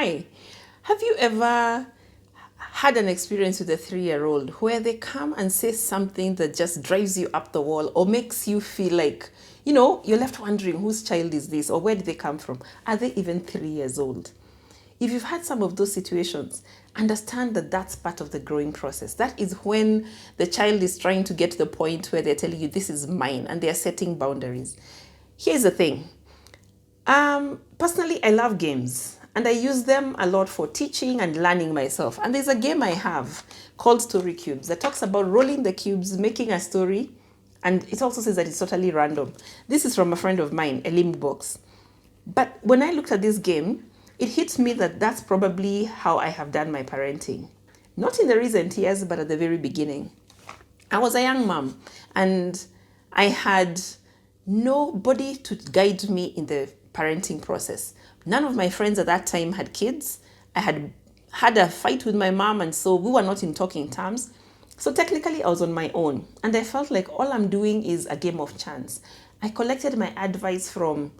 Hi, have you ever had an experience with a 3-year-old where they come and say something that just drives you up the wall or makes you feel like, you're left wondering whose child is this or where did they come from? Are they even 3 years old? If you've had some of those situations, understand that that's part of the growing process. That is when the child is trying to get to the point where they're telling you, this is mine, and they're setting boundaries. Here's the thing. Personally, I love games and I use them a lot for teaching and learning myself. And there's a game I have called Story Cubes that talks about rolling the cubes, making a story, and it also says that it's totally random. This is from a friend of mine, a limb box. But when I looked at this game, it hit me that that's probably how I have done my parenting. Not in the recent years, but at the very beginning. I was a young mom and I had nobody to guide me in the parenting process. None of my friends at that time had kids. I had a fight with my mom, and so we were not in talking terms. So technically I was on my own, and I felt like all I'm doing is a game of chance. I collected my advice from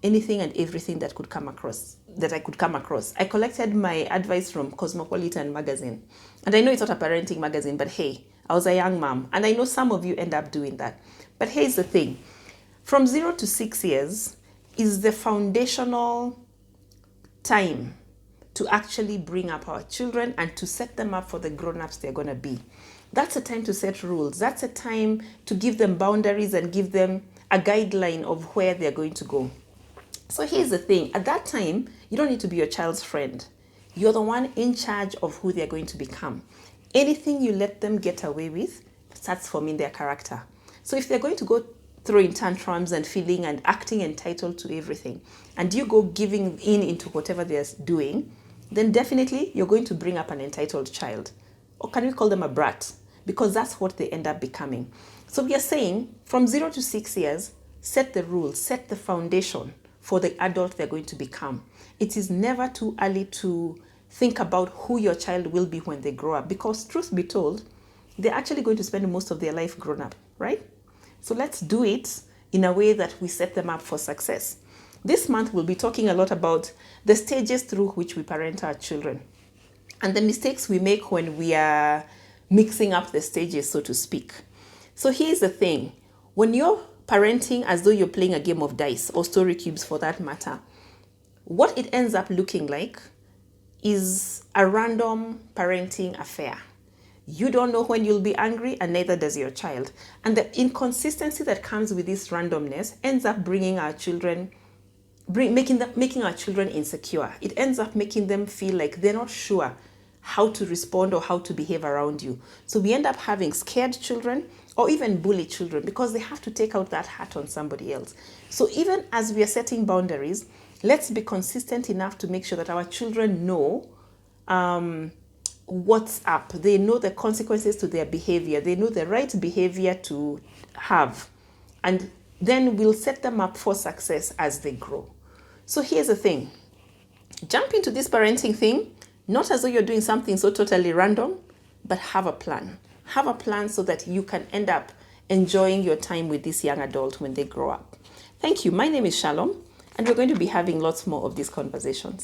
anything and everything that I could come across. I collected my advice from Cosmopolitan magazine. And I know it's not a parenting magazine, but hey, I was a young mom, and I know some of you end up doing that. But here's the thing. From 0 to 6 years is the foundational time to actually bring up our children and to set them up for the grown-ups they're going to be. That's a time to set rules. That's a time to give them boundaries and give them a guideline of where they're going to go. So here's the thing. At that time, you don't need to be your child's friend. You're the one in charge of who they're going to become. Anything you let them get away with starts forming their character. So if they're going to go throwing tantrums and feeling and acting entitled to everything, and you go giving in into whatever they're doing, then definitely you're going to bring up an entitled child. Or can we call them a brat? Because that's what they end up becoming. So we are saying from 0 to 6 years, set the rules, set the foundation for the adult they're going to become. It is never too early to think about who your child will be when they grow up, because truth be told, they're actually going to spend most of their life grown up, right? So let's do it in a way that we set them up for success. This month, we'll be talking a lot about the stages through which we parent our children and the mistakes we make when we are mixing up the stages, so to speak. So here's the thing. When you're parenting as though you're playing a game of dice, or story cubes for that matter, what it ends up looking like is a random parenting affair. You don't know when you'll be angry, and neither does your child. And the inconsistency that comes with this randomness ends up making our children insecure. It ends up making them feel like they're not sure how to respond or how to behave around you. So we end up having scared children or even bully children because they have to take out that hat on somebody else. So even as we are setting boundaries, let's be consistent enough to make sure that our children know what's up. They know the consequences to their behavior. They know the right behavior to have. And then we'll set them up for success as they grow. So here's the thing. Jump into this parenting thing, not as though you're doing something so totally random, but have a plan. Have a plan so that you can end up enjoying your time with this young adult when they grow up. Thank you. My name is Shalom, and we're going to be having lots more of these conversations.